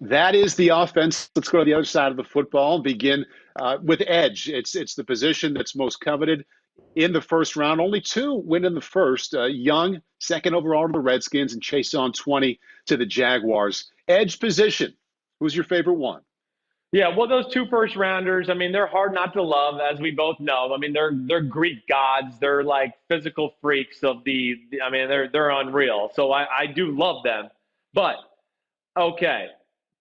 That is the offense. Let's go to the other side of the football and begin with edge. It's the position that's most coveted in the first round. Only two win in the first. Young, second overall to the Redskins, and Chase on 20 to the Jaguars. Edge position. Who's your favorite one? Yeah, well, those two first rounders, I mean, they're hard not to love, as we both know. I mean, they're Greek gods. They're like physical freaks of I mean, they're unreal. So I do love them. But okay,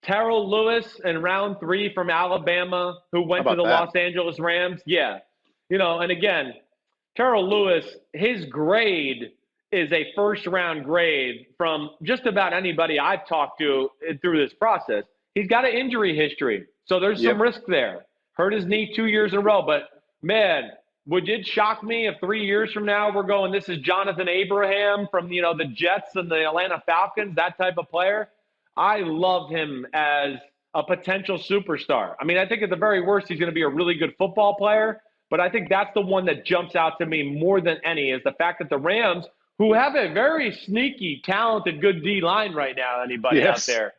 Terrell Lewis in round three from Alabama, who How went to about the that? Los Angeles Rams. Yeah, and again, Terrell Lewis, his grade is a first round grade from just about anybody I've talked to through this process. He's got an injury history, so there's some Yep. risk there. Hurt his knee 2 years in a row, but man, would it shock me if 3 years from now we're going, this is Jonathan Abraham from the Jets and the Atlanta Falcons, that type of player? I love him as a potential superstar. I mean, I think at the very worst, he's going to be a really good football player. But I think that's the one that jumps out to me more than any is the fact that the Rams, who have a very sneaky, talented, good D line right now, anybody out Yes. there.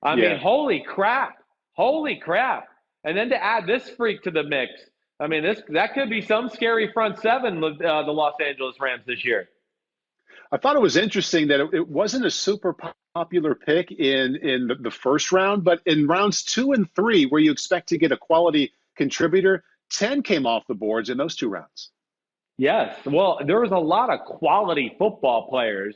I mean, Yeah. holy crap. Holy crap. And then to add this freak to the mix, I mean, that could be some scary front seven, the Los Angeles Rams this year. I thought it was interesting that it wasn't a super popular pick in the first round, but in rounds two and three, where you expect to get a quality contributor, 10 came off the boards in those two rounds. Yes. Well, there was a lot of quality football players.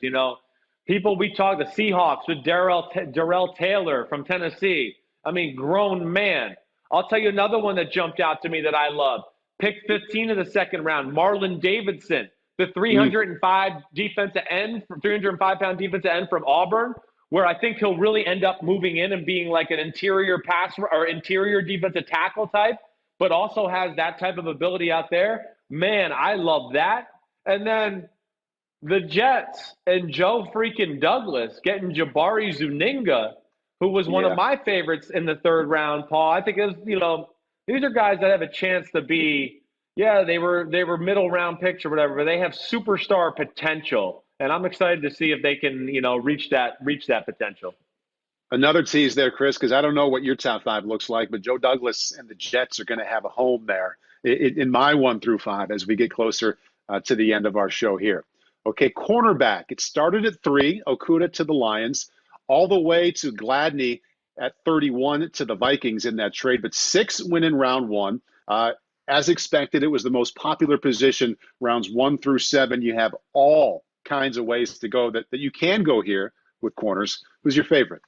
People we talked, the Seahawks with Darrell Taylor from Tennessee. I mean, grown man. I'll tell you another one that jumped out to me that I love. Pick 15 of the second round, Marlon Davidson, the Mm, 305-pound defensive end from Auburn, where I think he'll really end up moving in and being like an interior pass or interior defensive tackle type, but also has that type of ability out there. Man, I love that. And then the Jets and Joe freaking Douglas getting Jabari Zuninga, who was one of yeah. my favorites in the third round, Paul. I think these are guys that have a chance to be, yeah, they were middle round picks or whatever, but they have superstar potential. And I'm excited to see if they can, reach that potential. Another tease there, Chris, because I don't know what your top five looks like, but Joe Douglas and the Jets are going to have a home there in my one through five as we get closer to the end of our show here. Okay, cornerback. It started at three, Okuda to the Lions, all the way to Gladney at 31 to the Vikings in that trade, but six win in round one. As expected, it was the most popular position, rounds one through seven. You have all kinds of ways to go that you can go here with corners. Who's your favorite?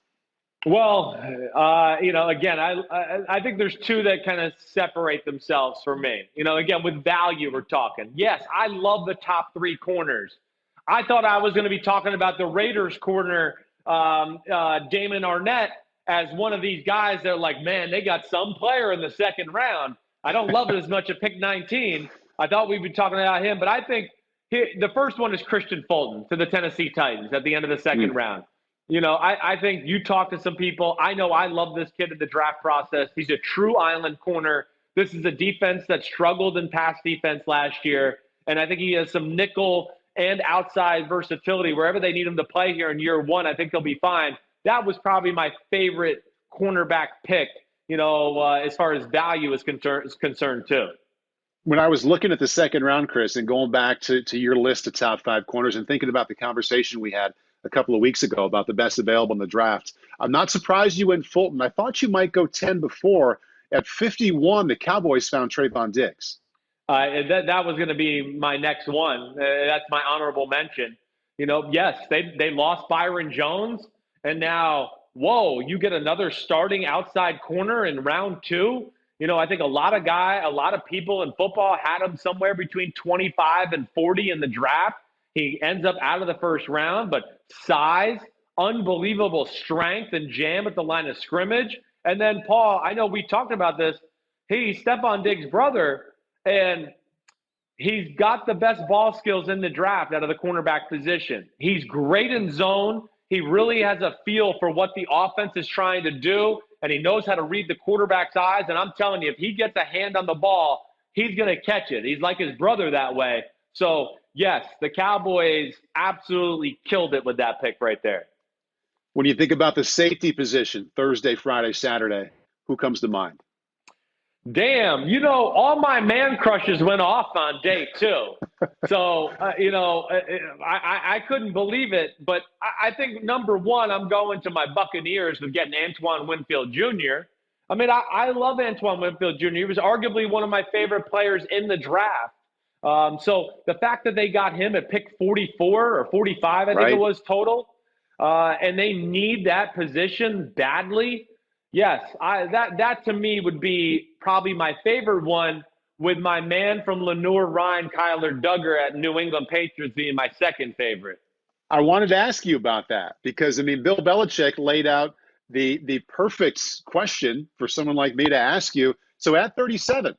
Well, again, I think there's two that kind of separate themselves for me. Again, with value, we're talking. Yes, I love the top three corners. I thought I was going to be talking about the Raiders corner, Damon Arnett, as one of these guys that are like, man, they got some player in the second round. I don't love it as much at pick 19. I thought we'd be talking about him, but I think the first one is Christian Fulton to the Tennessee Titans at the end of the second round. I think you talk to some people. I know I love this kid in the draft process. He's a true island corner. This is a defense that struggled in pass defense last year. And I think he has some nickel and outside versatility. Wherever they need him to play here in year one, I think he'll be fine. That was probably my favorite cornerback pick, as far as value is concerned too. When I was looking at the second round, Chris, and going back to your list of top five corners and thinking about the conversation we had a couple of weeks ago about the best available in the draft, I'm not surprised you went Fulton. I thought you might go 10 before. At 51, the Cowboys found Trayvon Diggs. That was going to be my next one. That's my honorable mention. Yes, they lost Byron Jones, and now, whoa, you get another starting outside corner in round two. I think a lot of people in football had him somewhere between 25 and 40 in the draft. He ends up out of the first round, but size, unbelievable strength and jam at the line of scrimmage. And then, Paul, I know we talked about this. He's Stephon Diggs' brother, and he's got the best ball skills in the draft out of the cornerback position. He's great in zone. He really has a feel for what the offense is trying to do, and he knows how to read the quarterback's eyes. And I'm telling you, if he gets a hand on the ball, he's going to catch it. He's like his brother that way. So, yes, the Cowboys absolutely killed it with that pick right there. When you think about the safety position, Thursday, Friday, Saturday, who comes to mind? Damn, all my man crushes went off on day two. So, I couldn't believe it. But I think number one, I'm going to my Buccaneers with getting Antoine Winfield Jr. I mean, I love Antoine Winfield Jr. He was arguably one of my favorite players in the draft. So the fact that they got him at pick 44 or 45, I think it Right? was total, and they need that position badly. Yes, that to me would be probably my favorite one, with my man from Lenoir Rhine, Kyler Duggar at New England Patriots being my second favorite. I wanted to ask you about that because, I mean, Bill Belichick laid out the perfect question for someone like me to ask you. So at 37,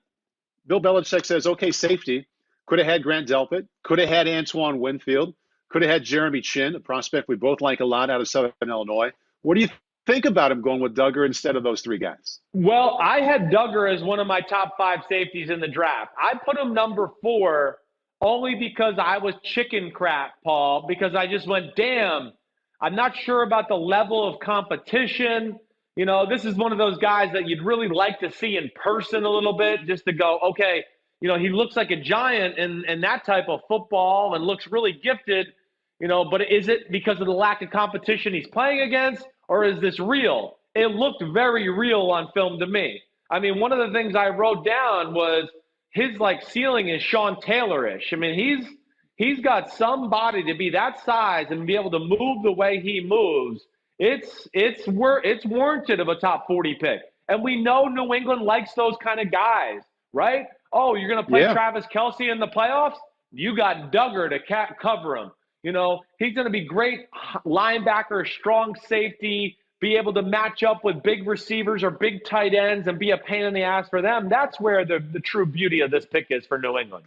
Bill Belichick says, okay, safety. Could have had Grant Delpit. Could have had Antoine Winfield. Could have had Jeremy Chin, a prospect we both like a lot out of Southern Illinois. What do you think about him going with Duggar instead of those three guys? Well, I had Duggar as one of my top 5 safeties in the draft. I put him number 4 only because I was chicken crap, Paul, because I just went, damn, I'm not sure about the level of competition. This is one of those guys that you'd really like to see in person a little bit, just to go, okay, he looks like a giant in that type of football and looks really gifted, but is it because of the lack of competition he's playing against, or is this real? It looked very real on film to me. I mean, one of the things I wrote down was his ceiling is Sean Taylor-ish. I mean, he's got some body to be that size and be able to move the way he moves. It's warranted of a top 40 pick. And we know New England likes those kind of guys, right? Oh, you're going to play Travis Kelce in the playoffs? You got Duggar to cover him. He's going to be great linebacker, strong safety, be able to match up with big receivers or big tight ends and be a pain in the ass for them. That's where the true beauty of this pick is for New England.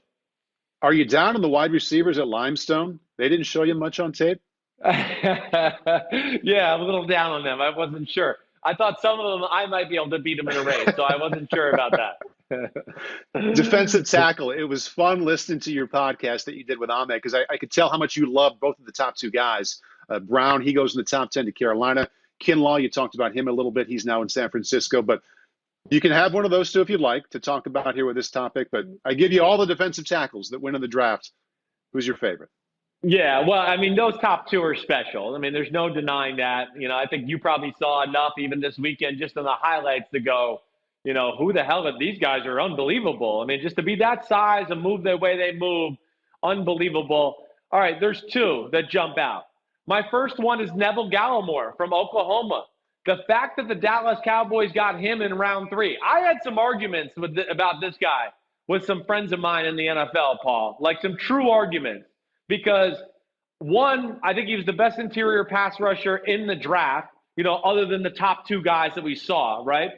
Are you down on the wide receivers at Limestone? They didn't show you much on tape? Yeah, I'm a little down on them. I wasn't sure. I thought some of them I might be able to beat them in a race, so I wasn't sure about that. Defensive tackle. It was fun listening to your podcast that you did with Ahmed because I could tell how much you love both of the top two guys. Brown, he goes in the top 10 to Carolina. Kinlaw, you talked about him a little bit. He's now in San Francisco. But you can have one of those two if you'd like to talk about here with this topic. But I give you all the defensive tackles that win in the draft. Who's your favorite? Yeah, well, I mean, those top two are special. I mean, there's no denying that. I think you probably saw enough even this weekend just in the highlights to go, who the hell are these guys? Are unbelievable. I mean, just to be that size and move the way they move, unbelievable. All right, there's two that jump out. My first one is Neville Gallimore from Oklahoma. The fact that the Dallas Cowboys got him in round 3. I had some arguments about this guy with some friends of mine in the NFL, Paul, like some true arguments. Because, one, I think he was the best interior pass rusher in the draft, other than the top 2 guys that we saw, right?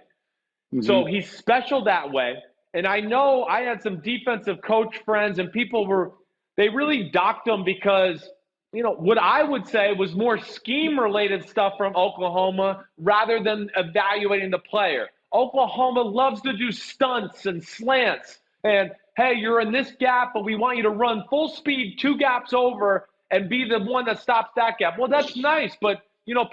Mm-hmm. So he's special that way. And I know I had some defensive coach friends and people they really docked him because, what I would say was more scheme-related stuff from Oklahoma rather than evaluating the player. Oklahoma loves to do stunts and slants and, hey, you're in this gap, but we want you to run full speed 2 gaps over and be the one that stops that gap. Well, that's nice, but,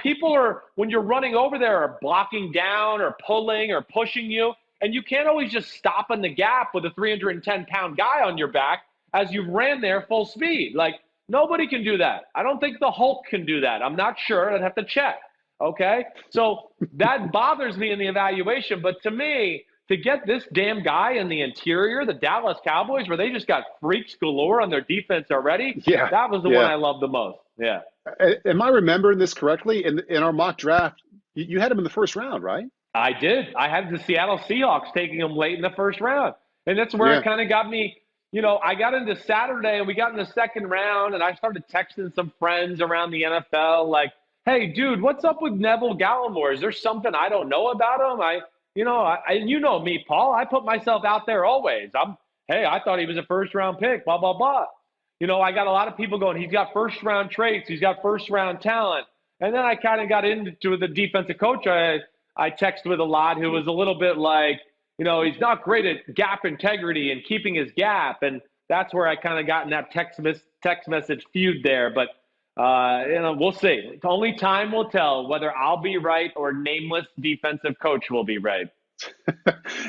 people are, when you're running over there, are blocking down or pulling or pushing you, and you can't always just stop in the gap with a 310-pound guy on your back as you've ran there full speed. Nobody can do that. I don't think the Hulk can do that. I'm not sure. I'd have to check, okay? So that bothers me in the evaluation, but to me, to get this damn guy in the interior, the Dallas Cowboys, where they just got freaks galore on their defense already, that was the one I loved the most. Yeah. Am I remembering this correctly? In our mock draft, you had him in the first round, right? I did. I had the Seattle Seahawks taking him late in the first round. And that's where it kind of got me, I got into Saturday and we got in the second round and I started texting some friends around the NFL like, hey, dude, what's up with Neville Gallimore? Is there something I don't know about him? You know me, Paul. I put myself out there always. I thought he was a first-round pick, blah, blah, blah. I got a lot of people going, he's got first-round traits. He's got first-round talent. And then I kind of got into the defensive coach I texted with a lot who was a little bit like, he's not great at gap integrity and keeping his gap. And that's where I kind of got in that text message feud there. But We'll see. Only time will tell whether I'll be right or nameless defensive coach will be right.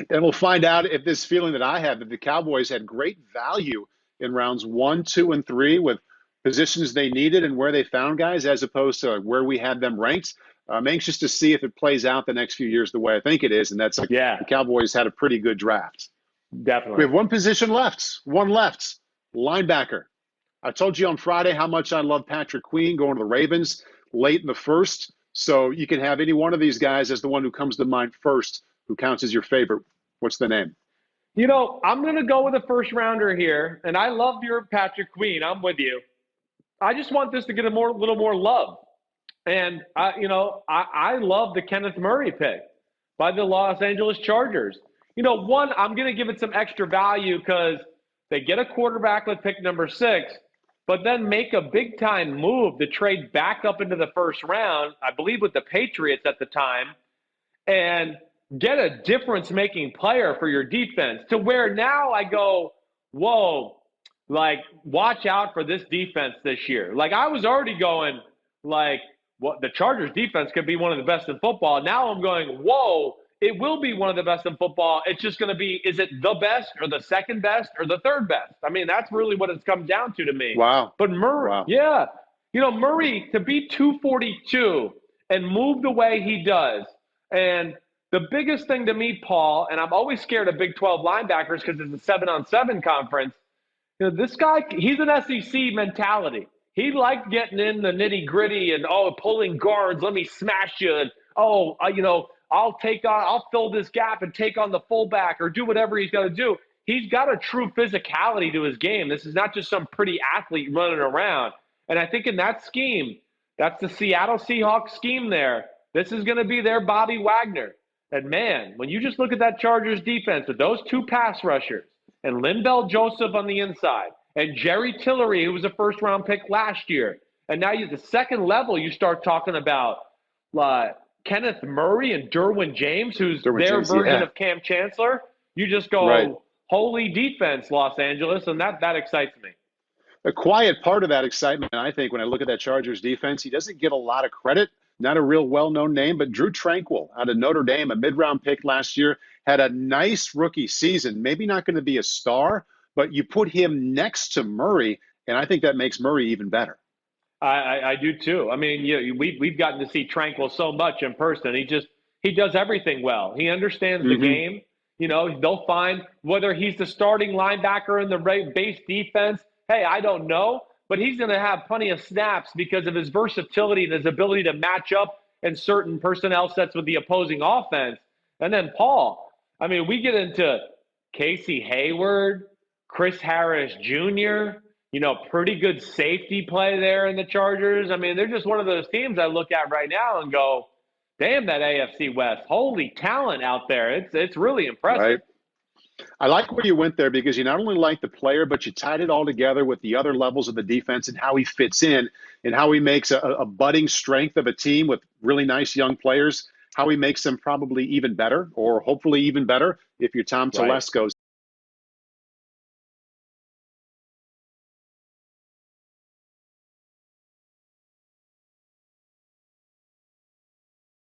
And we'll find out if this feeling that I have that the Cowboys had great value in rounds 1, 2, and 3 with positions they needed and where they found guys as opposed to where we had them ranked. I'm anxious to see if it plays out the next few years the way I think it is. And that's like Yeah, the Cowboys had a pretty good draft. We definitely. have one position left, one left, linebacker. I told you on Friday how much I love Patrick Queen going to the Ravens late in the first. So you can have any one of these guys as the one who comes to mind first, who counts as your favorite. What's the name? I'm going to go with a first rounder here, and I love your Patrick Queen. I'm with you. I just want this to get little more love. And I love the Kenneth Murray pick by the Los Angeles Chargers. One, I'm going to give it some extra value because they get a quarterback with pick number 6, but then make a big time move to trade back up into the first round, I believe with the Patriots at the time, and get a difference making player for your defense to where now I go, whoa, like, watch out for this defense this year. Like, I was already going, like, what the Chargers defense could be one of the best in football. Now I'm going, whoa, it will be one of the best in football. It's just going to be, is it the best or the second best or the third best? I mean, that's really what it's come down to me. Wow. But Murray, Wow. yeah, Murray to be 242 and move the way he does. And the biggest thing to me, Paul, and I'm always scared of Big 12 linebackers because it's a 7-on-7 conference. This guy, he's an SEC mentality. He liked getting in the nitty gritty and pulling guards. Let me smash you. And I'll fill this gap and take on the fullback or do whatever he's got to do. He's got a true physicality to his game. This is not just some pretty athlete running around. And I think in that scheme, that's the Seattle Seahawks scheme there. This is going to be their Bobby Wagner. And man, when you just look at that Chargers defense with those 2 pass rushers and Linval Joseph on the inside and Jerry Tillery, who was a first-round pick last year, and now the second level you start talking about Kenneth Murray and Derwin James, who's their version of Cam Chancellor, you just go, right. Holy defense, Los Angeles, and that excites me. A quiet part of that excitement, I think, when I look at that Chargers defense, he doesn't get a lot of credit. Not a real well-known name, but Drew Tranquill out of Notre Dame, a mid-round pick last year, had a nice rookie season. Maybe not going to be a star, but you put him next to Murray, and I think that makes Murray even better. I do too. I mean, we've gotten to see Tranquill so much in person. He does everything well. He understands the game. They'll find whether he's the starting linebacker in the base defense. Hey, I don't know, but he's going to have plenty of snaps because of his versatility and his ability to match up in certain personnel sets with the opposing offense. And then Paul, I mean, we get into Casey Hayward, Chris Harris Jr., pretty good safety play there in the Chargers. I mean, they're just one of those teams I look at right now and go, damn, that AFC West, holy talent out there. It's really impressive. Right. I like where you went there because you not only like the player, but you tied it all together with the other levels of the defense and how he fits in and how he makes a budding strength of a team with really nice young players, how he makes them probably even better or hopefully even better if you're Tom Telesco.